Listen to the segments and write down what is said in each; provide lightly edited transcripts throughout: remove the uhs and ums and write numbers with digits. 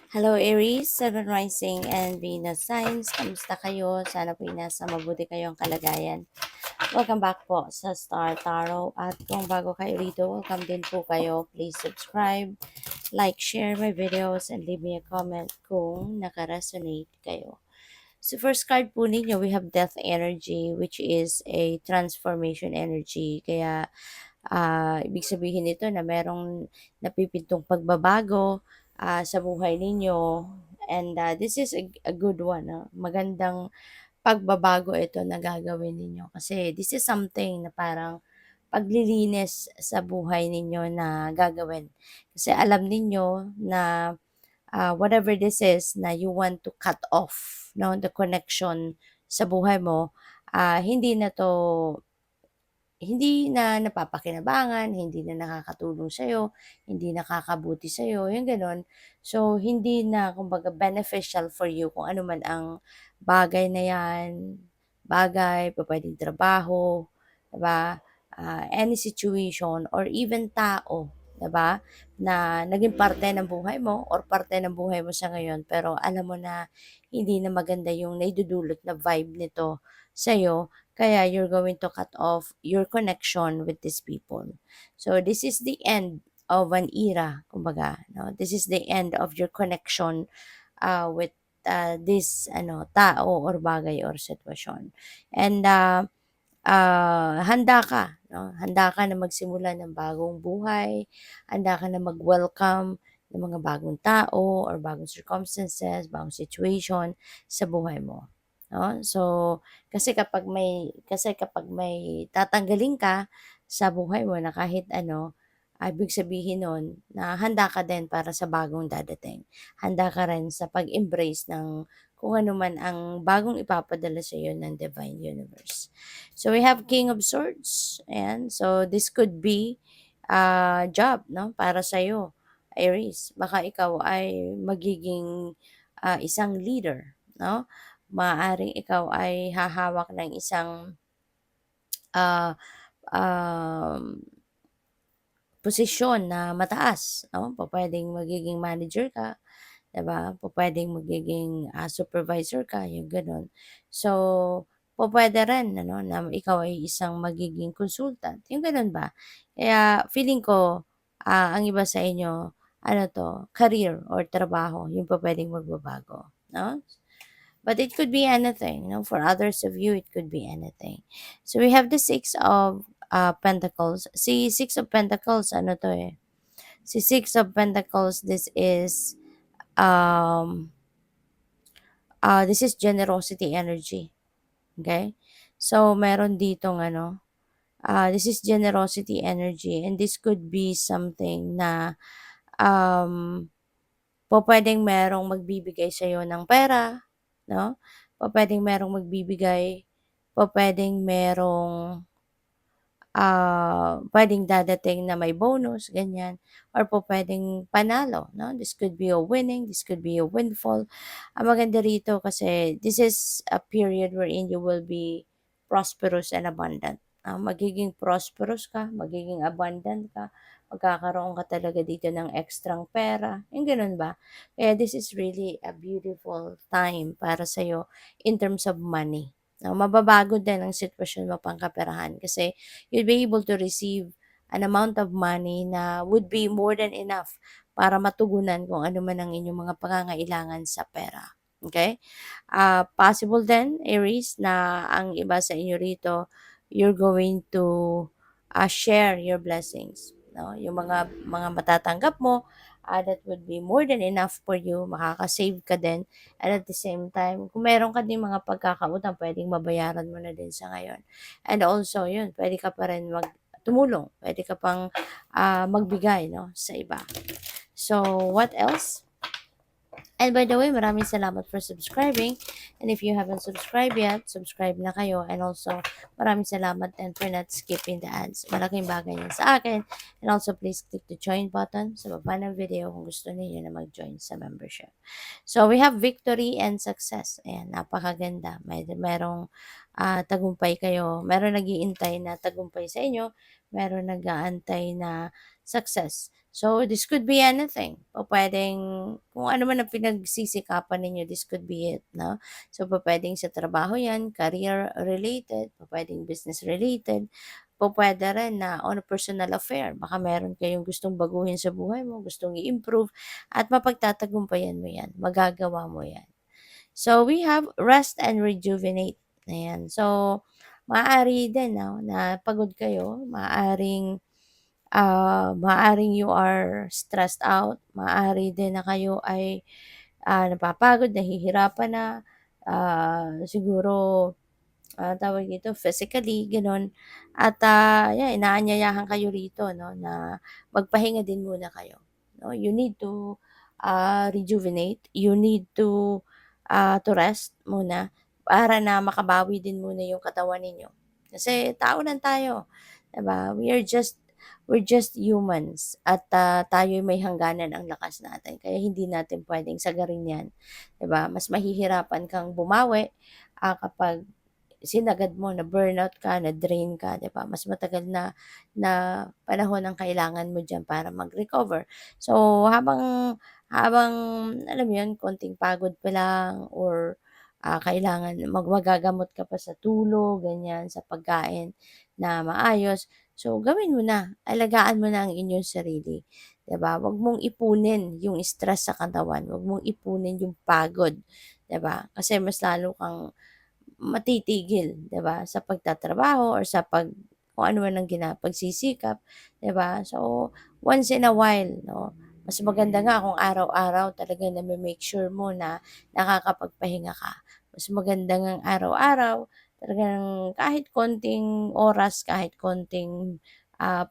Hello Aries, Seven Rising and Venus Signs. Kamusta kayo? Sana po nasa mabuti kayong kalagayan. Welcome back po sa Star Tarot. At kung bago kayo rito, welcome din po kayo. Please subscribe, like, share my videos, and leave me a comment kung nakaresonate kayo. So first card po ninyo, we have Death Energy, which is a transformation energy. Kaya ibig sabihin nito na merong napipintong pagbabago sa buhay ninyo. And this is a good one. Magandang pagbabago ito na gagawin ninyo. Kasi this is something na parang paglilinis sa buhay ninyo na gagawin. Kasi alam ninyo na whatever this is na you want to cut off, no, the connection sa buhay mo, hindi na napapakinabangan, hindi na nakakatulong sa'yo, hindi nakakabuti sa'yo, yung gano'n. So, hindi na kumbaga beneficial for you kung ano man ang bagay na yan, pupuwedeng trabaho, 'di ba? Any situation or even tao, 'di ba? Na naging parte ng buhay mo or parte ng buhay mo sa ngayon pero alam mo na hindi na maganda yung naidudulot na vibe nito sa'yo kaya you're going to cut off your connection with these people. So this is the end of an era, kumbaga, no? This is the end of your connection with this tao or bagay or sitwasyon. And handa ka, no? Handa ka na magsimula ng bagong buhay, handa ka na mag-welcome ng mga bagong tao or bagong circumstances, bagong situation sa buhay mo. No? So, kasi kapag may tatanggalin ka sa buhay mo na kahit ano, ibig sabihin nun na handa ka din para sa bagong dadating. Handa ka rin sa pag-embrace ng kung ano man ang bagong ipapadala sa iyo ng Divine Universe. So we have King of Swords. And so this could be job, no, para sa iyo, Aries. Baka ikaw ay magiging isang leader, no? Maaaring ikaw ay hahawak ng isang ah, um, posisyon na mataas, no? Pupuwedeng magiging manager ka, 'di ba? Pupuwedeng magiging supervisor ka, yung gano'n. So, pupuwede rin ano na ikaw ay isang magiging consultant, yung gano'n ba? Kaya feeling ko, ang iba sa inyo ano 'to, career or trabaho yung pupuwedeng magbabago, 'no? But it could be anything, for others of you, it could be anything. So we have the Six of Pentacles. Si Six of Pentacles, ano to eh? Si Six of Pentacles, um, this is generosity energy. Okay? So, meron ditong this is generosity energy and this could be something na um, pupuwedeng merong magbibigay sa'yo ng pera, 'no? Pupuwedeng merong magbibigay, pupuwedeng merong puwedeng dadating na may bonus, ganyan, or pupuwedeng panalo, 'no? This could be a winning, this could be a windfall. Ang maganda rito kasi this is a period wherein you will be prosperous and abundant. Magiging prosperous ka, magiging abundant ka, magkakaroon ka talaga dito ng ekstrang pera, yung gano'n ba? Kaya this is really a beautiful time para sa'yo in terms of money. Mababago din ang sitwasyon mo pangkaperahan kasi you'll be able to receive an amount of money na would be more than enough para matugunan kung ano man ang inyong mga pangangailangan sa pera. Okay? Possible then, Aries, na ang iba sa inyo rito, you're going to share your blessings. No? Yung mga matatanggap mo, that would be more than enough for you. Makaka-save ka din. And at the same time, kung meron ka din mga pagkakautang, pwedeng mabayaran mo na din sa ngayon. And also, yun, pwede ka pa rin tumulong. Pwede ka pang magbigay, no, sa iba. So, what else? And by the way, maraming salamat for subscribing. And if you haven't subscribed yet, subscribe na kayo. And also, maraming salamat and for not skipping the ads. Malaking bagay yan sa akin. And also, please click the join button sa baba ng video kung gusto niyo na mag-join sa membership. So, we have victory and success. Ayan, napakaganda. Merong tagumpay kayo. Meron nag-iintay na tagumpay sa inyo. Meron nag-aantay na success. So, this could be anything. Pupuwedeng kung ano man ang pinagsisikapan ninyo, this could be it, 'no? So, pupuwedeng sa trabaho 'yan, career related, pupuwedeng business related, pupuwede rin na on a personal affair. Baka meron kayong gustong baguhin sa buhay mo, gustong i-improve at mapagtatagumpayan mo 'yan, magagawa mo 'yan. So, we have rest and rejuvenate. Ayan. So, maaari din 'no, na pagod kayo, maaaring you are stressed out, maaari din na kayo ay, napapagod, nahihirapan na, siguro tawag dito, physically, gano'n. At, 'yan, inaanyayahan kayo rito 'no, na magpahinga din muna kayo, 'no. You need to, rejuvenate, you need to rest muna para na makabawi din muna yung katawan ninyo. Kasi tao lang tayo, 'di ba? We're just humans at, tayo'y may hangganan ang lakas natin kaya hindi natin puwedeng sagarin 'yan, 'di ba? Mas mahihirapan kang bumawi, kapag sinagad mo, na-burnout ka, na-drain ka, 'di ba? Mas matagal na na panahon ang kailangan mo diyan para mag-recover. So, habang habang alam mo 'yun, konting pagod pa lang or, kailangan magagamot ka pa sa tulog, ganiyan, sa pagkain na maayos. So, gawin mo na, alagaan mo na ang inyong sarili, 'di ba? Huwag mong ipunin yung stress sa katawan, huwag mong ipunin yung pagod, 'di ba? Kasi mas lalo kang matitigil, 'di ba, sa pagtatrabaho or sa kung ano man ang pagsisikap, 'di ba? So, once in a while 'no, mas maganda nga kung araw-araw talagang name-make sure mo na nakakapagpahinga ka. Mas maganda ngang araw-araw talagang kahit konting oras, kahit konting,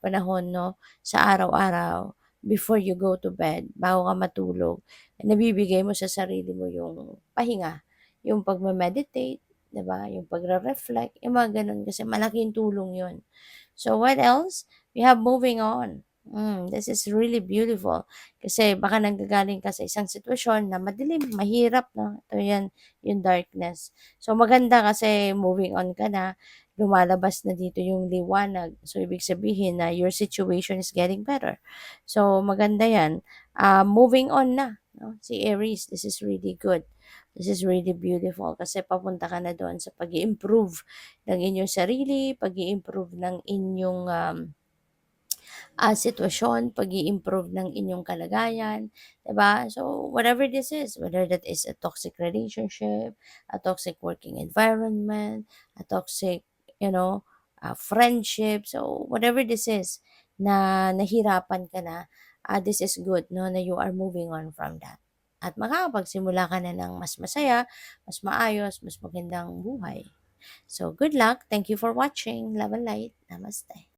panahon 'no, sa araw-araw before you go to bed, bago ka matulog, nabibigay mo sa sarili mo yung pahinga, yung pagme-meditate, 'di ba, yung pagre-reflect, yung mga gano'n kasi malaking tulong 'yun. So what else? We have moving on. This is really beautiful kasi baka nanggagaling ka sa isang sitwasyon na madilim, mahirap 'no, ito 'yan, yung darkness. So maganda kasi moving on ka na, lumalabas na dito yung liwanag. So ibig sabihin na your situation is getting better. So maganda 'yan, moving on na 'no, si Aries, this is really good. This is really beautiful kasi papunta ka na doon sa pag improve ng inyong sarili, pag improve ng inyong, sitwasyon, pag improve ng inyong kalagayan, 'di ba? So, whatever this is, whether that is a toxic relationship, a toxic working environment, a toxic, you know, friendship, so whatever this is na nahirapan ka na, this is good 'no, na you are moving on from that. At makakapagsimula ka na ng mas masaya, mas maayos, mas magandang buhay. So, good luck. Thank you for watching. Love and light. Namaste.